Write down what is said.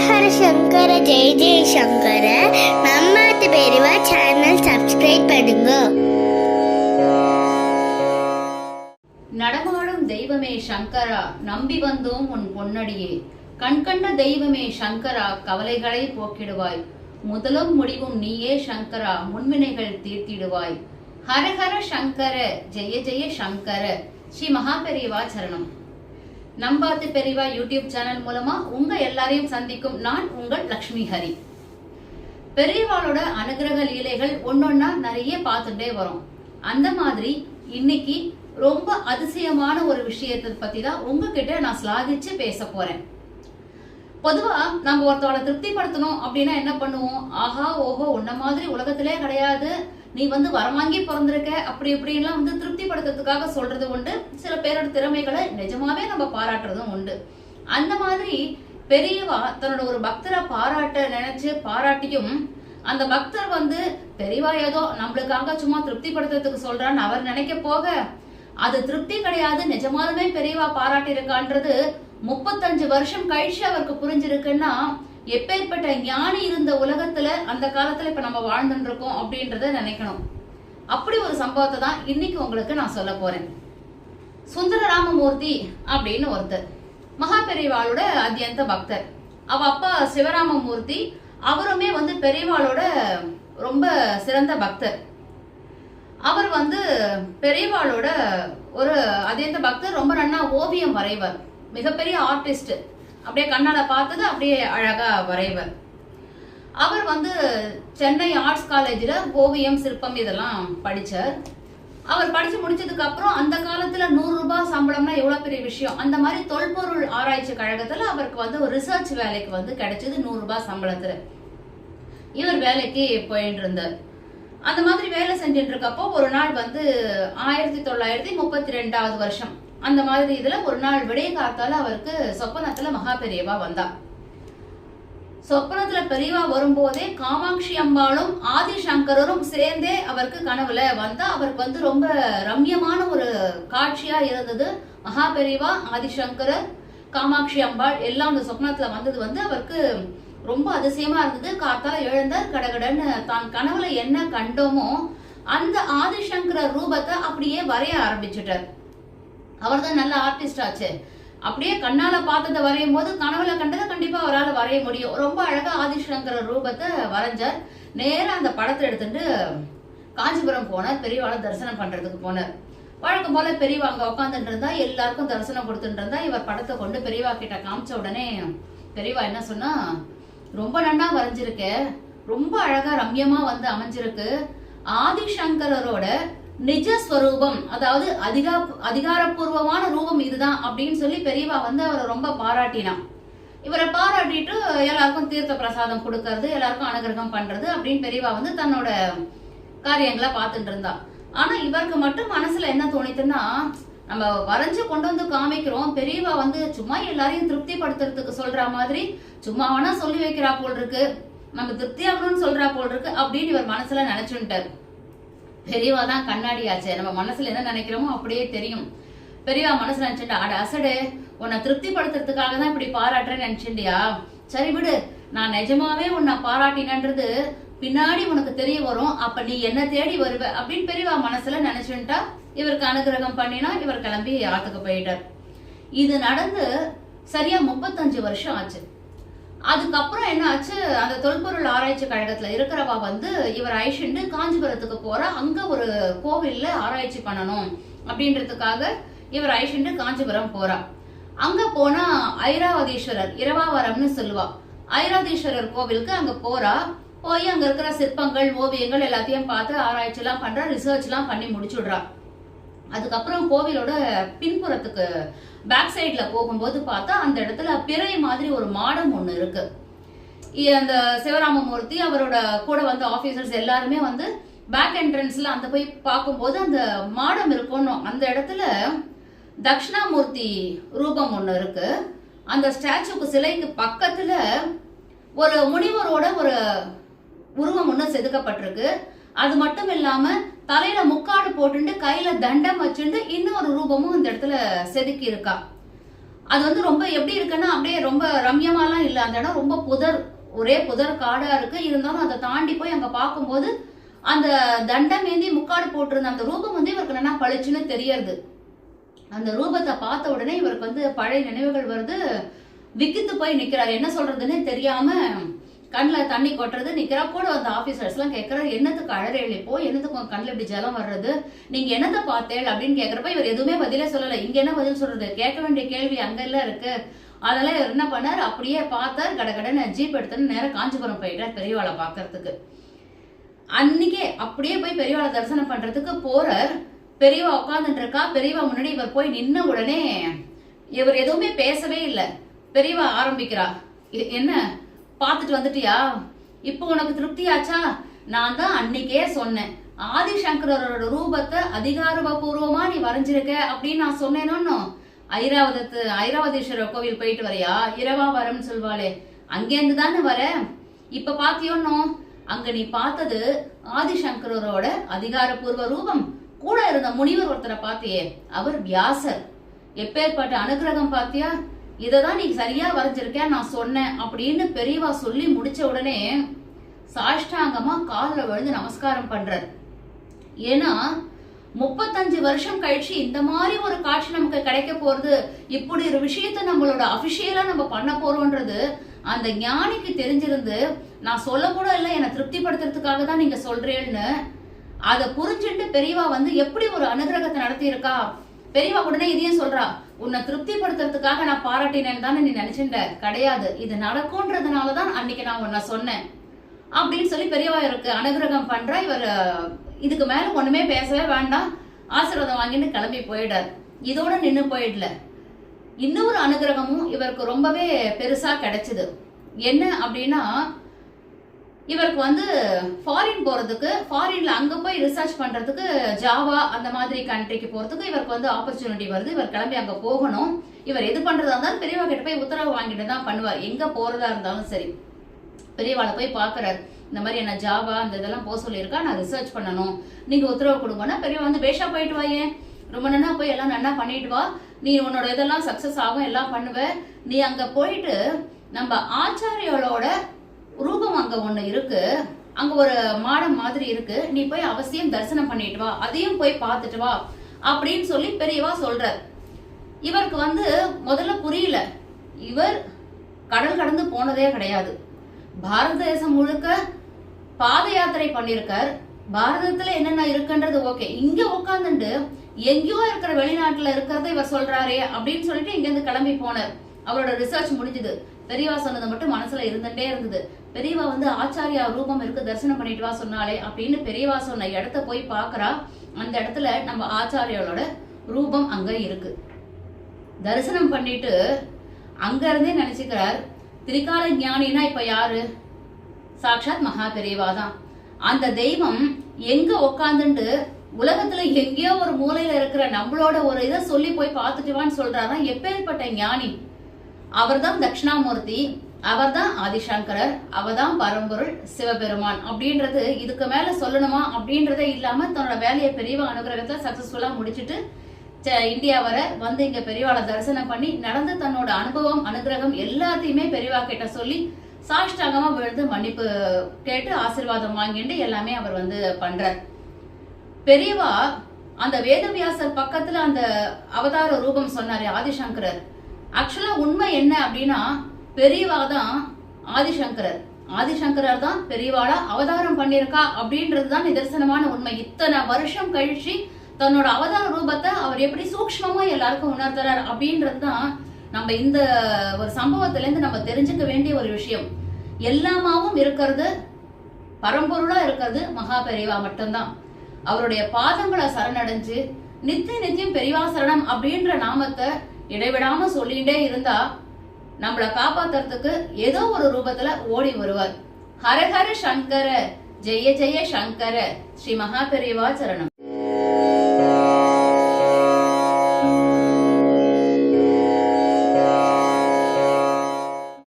ஹர சங்கர ஜெய ஜெய சங்கர. நம்மாத்து பெரியவா channel subscribe பண்ணுங்க. நடமாடும் தெய்வமே சங்கரா, நம்பி வந்தோம் உன் பொன்னடியே. கண்கண்ட தெய்வமே சங்கரா, கவலைகளை போக்கிடுவாய். முதலும் முடிவும் நீயே சங்கரா, முன்வினைகள் தீர்த்திடுவாய். ஹரஹர சங்கர ஜெய ஜெய சங்கர. ஸ்ரீ மகா பெரியவா சரணம். நம்பாத்து பெரியவா யூடியூப் சேனல் மூலமா உங்க எல்லாரையும் சந்திக்கும் நான் உங்கள் லக்ஷ்மி ஹரி. பெரியவாளோட அனுகிரக லீலைகள் ஒன்னொன்னா நிறைய பார்த்துட்டே வரும். அந்த மாதிரி இன்னைக்கு ரொம்ப அதிசயமான ஒரு விஷயத்தை பத்தி தான் உங்ககிட்ட நான் ஸ்லாகிச்சு பேச போறேன். பொதுவா நம்ம ஒருத்தவளை திருப்திப்படுத்தணும் அப்படின்னா என்ன பண்ணுவோம்? ஆஹா ஓஹோ, உன்ன மாதிரி உலகத்திலே கிடையாது, நீ வரமாங்கி பிறந்திருக்க, அப்படி இப்படின்லாம் திருப்திப்படுத்துறதுக்காக சொல்றது உண்டு. சில பேரோட திறமைகளை நிஜமாவே நம்ம பாராட்டுறதும் உண்டு. அந்த மாதிரி பெரியவா தன்னோட ஒரு பக்தரை பாராட்ட நினைச்சு பாராட்டியும் அந்த பக்தர் பெரியவா ஏதோ நம்மளுக்காக சும்மா திருப்திப்படுத்துறதுக்கு சொல்றான்னு அவர் நினைக்க போக அது திருப்தி கிடையாது, நிஜமாலுமே பெரியவா பாராட்டி இருக்கான்றது 35 வருஷம் கழிச்சு அவருக்கு புரிஞ்சிருக்குன்னா எப்பேற்பட்ட ஞானி இருந்த உலகத்துல அந்த காலத்துல இப்ப நம்ம வாழ்ந்துட்டு இருக்கோம் அப்படின்றத நினைக்கணும். அப்படி ஒரு சம்பவத்தை தான் இன்னைக்கு உங்களுக்கு நான் சொல்ல போறேன். சுந்தர ராமமூர்த்தி அப்படின்னு ஒருத்தர் மகா பெரியவாளோட அத்தியந்த பக்தர். அவ அப்பா சிவராமமூர்த்தி, அவருமே பெரியவாளோட ரொம்ப சிறந்த பக்தர். அவர் பெரியவாளோட ஒரு அத்தியந்த பக்தர், ரொம்ப நன்னா ஓவியம் வரைவர், மிகப்பெரிய ஆர்டிஸ்ட். அப்படியே கண்ணால பார்த்தது அப்படியே அழகா வரைவர். அவர் சென்னை ஆர்ட்ஸ் காலேஜ்ல ஓவியம் சிற்பம் இதெல்லாம் படிச்சார். அவர் படிச்சு முடிச்சதுக்கு அப்புறம் அந்த காலத்துல 100 ரூபாய் சம்பளம்னா எவ்வளவு பெரிய விஷயம். அந்த மாதிரி தொல்பொருள் ஆராய்ச்சி கழகத்துல அவருக்கு ஒரு ரிசர்ச் வேலைக்கு கிடைச்சது 100 ரூபாய் சம்பளத்துல. இவர் வேலைக்கு போயிட்டு இருந்தார். அந்த மாதிரி வேலை செஞ்சுட்டு இருக்கப்போ ஒரு நாள் 1932 வருஷம் அந்த மாதிரி இதுல ஒரு நாள் விடிய காத்தால அவருக்கு சொப்பனத்துல மகா பெரியவா வந்தா. சொப்பனத்துல பெரியவா வரும்போதே காமாட்சி அம்பாளும் ஆதிசங்கரரும் சேர்ந்தே அவருக்கு கனவுல வந்தா. அவருக்கு ரொம்ப ரம்யமான ஒரு காட்சியா இருந்தது. மகா பெரியவா, ஆதிசங்கரர், காமாட்சி அம்பாள் எல்லாம் அந்த சொப்பனத்துல வந்தது அவருக்கு ரொம்ப அதிசயமா இருந்தது. காத்தால எழுந்தார், கடகடன்னு தான் கனவுல என்ன கண்டோமோ அந்த ஆதிசங்கர ரூபத்தை அப்படியே வரைய ஆரம்பிச்சுட்டார். அவர் தான் நல்ல ஆர்டிஸ்ட் ஆச்சு. அப்படியே கண்ணால பார்த்ததை வரையும் போது கனவுல கண்டதை கண்டிப்பா அவரால் வரைய முடியும். ரொம்ப அழகா ஆதிசங்கர ரூபத்தை வரைஞ்சார். நேரம் அந்த படத்தை எடுத்துட்டு காஞ்சிபுரம் போனார். பெரியவாளை தரிசனம் பண்றதுக்கு போனார். வழக்கம் போல பெரியவா அங்க உட்காந்துட்டு இருந்தா, எல்லாருக்கும் தரிசனம் கொடுத்துட்டு இருந்தா. இவர் படத்தை கொண்டு பெரியவா கிட்ட காமிச்ச உடனே பெரியவா என்ன சொன்னா, ரொம்ப நன்னா வரைஞ்சிருக்க, ரொம்ப அழகா ரம்யமா அமைஞ்சிருக்கு. ஆதிசங்கரோட நிஜஸ்வரூபம், அதாவது அதிகாரப்பூர்வமான ரூபம் இதுதான் அப்படின்னு சொல்லி பெரியவா அவரை ரொம்ப பாராட்டினான். இவரை பாராட்டிட்டு எல்லாருக்கும் தீர்த்த பிரசாதம் கொடுக்கறது, எல்லாருக்கும் அனுகிரகம் பண்றது அப்படின்னு பெரியவா தன்னோட காரியங்களை பார்த்துட்டு இருந்தா. ஆனா இவருக்கு மட்டும் மனசுல என்ன தோணித்துன்னா, நம்ம வரைஞ்சு கொண்டு காமிக்கிறோம், பெரியவா சும்மா எல்லாரையும் திருப்தி படுத்துறதுக்கு சொல்ற மாதிரி சும்மா வேணா சொல்லி வைக்கிறா போல் இருக்கு, நம்ம திருப்தி ஆகணும்னு சொல்றா போல் இருக்கு அப்படின்னு இவர் மனசுல நினைச்சுட்டார். பெரியவா தான் கண்ணாடி ஆச்சு, நம்ம மனசுல என்ன நினைக்கிறோமோ அப்படியே தெரியும். பெரியவா மனசுல நினைச்சுட்டா, அட அசடு, உன்னை திருப்தி படுத்துறதுக்காக தான் இப்படி பாராட்டுறேன்னு நினைச்சுட்டியா? சரி விடு, நான் நிஜமாவே உன்னை பாராட்டினன்றது பின்னாடி உனக்கு தெரிய வரும், அப்ப நீ என்ன தேடி வருவ அப்படின்னு பெரியவா மனசுல நினைச்சுட்டா. இவருக்கு அனுகிரகம் பண்ணினா இவர் கிளம்பி ஆத்துக்கு போயிட்டார். இது நடந்து சரியா 35 வருஷம் ஆச்சு. அதுக்கப்புறம் என்ன ஆச்சு, அந்த தொல்பொருள் ஆராய்ச்சி கழகத்துல இருக்கிறவா இவர் ஐஷண்டு காஞ்சிபுரத்துக்கு போறா. அங்க ஒரு கோவில்ல ஆராய்ச்சி பண்ணணும் அப்படின்றதுக்காக இவர் ஐஷண்டு காஞ்சிபுரம் போறா. அங்க போனா ஐராவதீஸ்வரர், இரவாவரம்னு சொல்லுவா, ஐராவதீஸ்வரர் கோவிலுக்கு அங்க போறா. போய் அங்க இருக்கிற சிற்பங்கள், ஓவியங்கள் எல்லாத்தையும் பார்த்து ஆராய்ச்சி எல்லாம் பண்றா, ரிசர்ச் எல்லாம் பண்ணி முடிச்சுடுறா. அதுக்கப்புறம் கோவிலோட பின்புறத்துக்கு பேக் சைட்ல போகும்போது பார்த்தா அந்த இடத்துல பிறை மாதிரி ஒரு மாடம் ஒண்ணு இருக்கு. அந்த சிவராமமூர்த்தி அவரோட கூட ஆபீசர்ஸ் எல்லாருமே பேக் என்ட்ரன்ஸ்ல போய் பார்க்கும்போது அந்த மாடம் இருக்கணும். அந்த இடத்துல தட்சிணாமூர்த்தி ரூபம் ஒண்ணு இருக்கு. அந்த ஸ்டாச்சுக்கு சிலைக்கு பக்கத்துல ஒரு முனிவரோட ஒரு உருவம் ஒண்ணு செதுக்கப்பட்டிருக்கு. அது மட்டும் இல்லாம தலையில முக்காடு போட்டு கையில தண்டம் வச்சுட்டு இன்னொரு ரூபமும் இந்த இடத்துல செதுக்கி இருக்கா. அது வந்து ரொம்ப எப்படி இருக்குன்னா அப்படியே ரொம்ப ரம்யமாலாம் இல்லை. அந்த இடம் ரொம்ப ஒரே புதர் காடா இருக்கு. இருந்தாலும் அதை தாண்டி போய் அங்க பார்க்கும்போது அந்த தண்டமேந்தி முக்காடு போட்டிருந்த அந்த ரூபம் வந்து இவருக்கு என்ன பளிச்சுன்னு தெரியறது. அந்த ரூபத்தை பார்த்த உடனே இவருக்கு வந்து பழைய நினைவுகள் வருது. விக்கித்து போய் நிக்கிறார். என்ன சொல்றதுன்னு தெரியாம கண்ணில் தண்ணி கொட்டுறது. நிக்கிறா. கூட அந்த ஆபீசர்ஸ் எல்லாம் கேட்கறாரு, என்னத்துக்கு அழறேள், இப்போ என்னத்துக்கு உங்க கண்ணில் இப்படி ஜலம் வர்றது, நீங்க என்னத்தை பார்த்தேள் அப்படின்னு கேட்கறப்ப இவர் எதுவுமே பதிலே சொல்லல. இங்க என்ன பதில் சொல்றது, கேட்க வேண்டிய கேள்வி அங்க எல்லாம் இருக்கு. அதெல்லாம் இவர் என்ன பண்ணார், அப்படியே பார்த்தார். கடகடன்னு ஜீப் எடுத்துன்னு நேரம் காஞ்சிபுரம் போயிட்டார் பெரியவாளை பாக்குறதுக்கு. அன்னைக்கே அப்படியே போய் பெரியவாளை தரிசனம் பண்றதுக்கு போறார். பெரியவா உட்காந்துட்டு இருக்கா. பெரியவா முன்னாடி இவர் போய் நின்ன உடனே இவர் எதுவுமே பேசவே இல்லை. பெரியவா ஆரம்பிக்கிறா, என்ன பார்த்துட்டு வந்துட்டியா, இப்போ உனக்கு திருப்தியாச்சா? நான் தான் அன்னைக்கே சொன்னேன், ஆதிசங்கரோட ரூபத்தை அதிகாரபூர்வமா நீ வரைஞ்சிருக்க அப்படின்னு நான் சொன்னேனோ. ஐராவதீஸ்வரர் கோவில் போயிட்டு வரையா, இரவா வரம்னு சொல்வாளே, அங்கேருந்து தானே வர. இப்ப பாத்தியோன்னோ, அங்க நீ பார்த்தது ஆதிசங்கரோட அதிகாரபூர்வ ரூபம். கூட இருந்த முனிவர் ஒருத்தரை பாத்தியே, அவர் வியாசர். எப்பேற்பட்ட அனுகிரகம் பாத்தியா, இததான் நீ சரியா வரைஞ்சிருக்க நான் சொன்னேன் அப்படின்னு பெரியவா சொல்லி முடிச்ச உடனே சாஷ்டாங்கமா காலில் விழுந்து நமஸ்காரம் பண்றார். ஏன்னா 35 வருஷம் கழிச்சு இந்த மாதிரி ஒரு காட்சி நமக்கு கிடைக்க போறது, இப்படி ஒரு விஷயத்த நம்மளோட அபிஷியலா நம்ம பண்ண போறோம்ன்றது அந்த ஞானிக்கு தெரிஞ்சிருந்து, நான் சொல்ல கூட இல்லை, என்னை திருப்திப்படுத்துறதுக்காக தான் நீங்க சொல்றேன்னு அதை புரிஞ்சுட்டு பெரியவா வந்து எப்படி ஒரு அனுகிரகத்தை நடத்தி இருக்கா. பெரியவா உடனே இதையும் சொல்றா, உன்னை திருப்திப்படுத்துறதுக்காக நான் பாராட்டினேன்னு தானே நீ நினைச்சுட்ட, கிடையாது, இது நடக்கும்ன்றதுனாலதான் அன்னைக்கு நான் உன்னை சொன்னேன் அப்படின்னு சொல்லி பெரியவா இருக்கு அனுகிரகம் பண்றா. இவர் இதுக்கு மேல ஒண்ணுமே பேசவே வேண்டாம், ஆசீர்வாதம் வாங்கிட்டு கிளம்பி போயிடார். இதோட நின்னு போயிடல, இன்னொரு அனுகிரகமும் இவருக்கு ரொம்பவே பெருசா கிடைச்சது. என்ன அப்படின்னா, இவருக்கு வந்து ஃபாரின் போறதுக்கு, ஃபாரின்ல அங்க போய் ரிசர்ச் பண்றதுக்கு, ஜாவா அந்த மாதிரி கண்ட்ரிக்கு போறதுக்கு இவருக்கு வந்து ஆப்பர்ச்சுனிட்டி வருது. இவர் கிளம்பி அங்க போகணும். இவர் எது பண்றதா இருந்தாலும் பெரியவா கிட்ட போய் உத்தரவு வாங்கிட்டு தான் பண்ணுவார், எங்க போறதா இருந்தாலும் சரி. பெரியவாளை போய் பாக்குறாரு, இந்த மாதிரி என்ன ஜாவா அந்த இதெல்லாம் போக சொல்லியிருக்கா, நான் ரிசர்ச் பண்ணணும், நீங்க உத்தரவு கொடுங்கன்னா. பெரியவா வந்து பேஷா போயிட்டு வாயே, ரொம்ப நன்னா போய் எல்லாம் நன்னா பண்ணிட்டு வா, நீ உன்னோட இதெல்லாம் சக்சஸ் ஆகும், எல்லாம் பண்ணுவ. நீ அங்க போயிட்டு நம்ம ஆச்சாரியோட ரூபம் அங்க ஒண்ணு இருக்கு, அங்க ஒரு மாடம் மாதிரி இருக்கு, நீ போய் அவசியம் தரிசனம் பண்ணிட்டு வா, அதையும் போய் பார்த்துட்டு வா அப்படின்னு சொல்லி பெரியவா சொல்றார். இவருக்கு வந்து முதல்ல புரியல, இவர் கடல் கடந்து போனதே கிடையாது, பாரத தேசம் முழுக்க பாத யாத்திரை பண்ணிருக்கார். பாரதத்துல என்னென்ன இருக்குன்றது ஓகே, இங்க உட்காந்துட்டு எங்கேயோ இருக்கிற வெளிநாட்டுல இருக்கிறத இவர் சொல்றாரே அப்படின்னு சொல்லிட்டு இங்க இருந்து கிளம்பி போனார். அவரோட ரிசர்ச் முடிஞ்சது. பெரியவா சொன்னது மட்டும் மனசுல இருந்துட்டே இருந்தது. பெரியவா வந்து ஆச்சாரியா ரூபம் இருக்கு, தரிசனம் பண்ணிட்டு வா சொன்னாலே அப்படின்னு பெரியவா சொன்ன இடத்த போய் பாக்குறா. அந்த இடத்துல நம்ம ஆச்சாரியோட ரூபம் அங்க இருக்கு. தரிசனம் பண்ணிட்டு அங்க இருந்தே நினைச்சுக்கிறார், திரிகால ஞானினா இப்ப யாரு, சாட்சாத் மகா பெரியவா தான். அந்த தெய்வம் எங்க உக்காந்துட்டு உலகத்துல எங்கேயோ ஒரு மூலையில இருக்கிற நம்மளோட ஒரு இதை சொல்லி போய் பார்த்துட்டு வான்னு சொல்றாராம். எப்பேற்பட்ட ஞானி அவர் தான், தட்சிணாமூர்த்தி அவர் தான், ஆதிசங்கரர் அவர்தான், பரம்பொருள் சிவபெருமான் அப்படின்றது இதுக்கு மேல சொல்லணுமா அப்படின்றதே இல்லாம தன்னோட வேலையை பெரியவா அனுகிரகத்துல சக்சஸ்ஃபுல்லா முடிச்சுட்டு இந்தியா வர வந்து இங்க பெரியவாளை தரிசனம் பண்ணி நடந்து தன்னோட அனுபவம் அனுகிரகம் எல்லாத்தையுமே பெரியவா கிட்ட சொல்லி சாஷ்டாங்கமா விழுந்து மன்னிப்பு கேட்டு ஆசீர்வாதம் வாங்கிட்டு எல்லாமே அவர் வந்து பண்றார். பெரியவா அந்த வேதவியாசர் பக்கத்துல அந்த அவதார ரூபம் சொன்னாரு ஆதிசங்கரர். ஆக்சுவலா உண்மை என்ன அப்படின்னா, பெரியவா தான் ஆதிசங்கரர், ஆதிசங்கரர் தான் பெரியவாளா அவதாரம் பண்ணிருக்கா அப்படின்றதுதான் நிதர்சனமான உண்மை. இத்தனை வருஷம் கழிச்சு தன்னோட அவதார ரூபத்தை அவர் எப்படி சூக்ஷ்மமா எல்லாருக்கும் உணர்த்துறார் அப்படின்றதுதான் நம்ம இந்த ஒரு சம்பவத்துல இருந்து நம்ம தெரிஞ்சுக்க வேண்டிய ஒரு விஷயம். எல்லாமாவும் இருக்கிறது, பரம்பொருளா இருக்கிறது மகா பெரியவா மட்டும்தான். அவருடைய பாதங்களை சரணடைஞ்சு நித்தியம் பெரியவா சரணம் அப்படின்ற நாமத்தை இடைவிடாம சொல்லிட்டே இருந்தா நம்மளை காப்பாத்துறதுக்கு ஏதோ ஒரு ரூபத்துல ஓடி வருவார். ஹர ஹர சங்கர, ஜெய ஜெய சங்கர, ஸ்ரீ மகா பெரியவா சரணம்.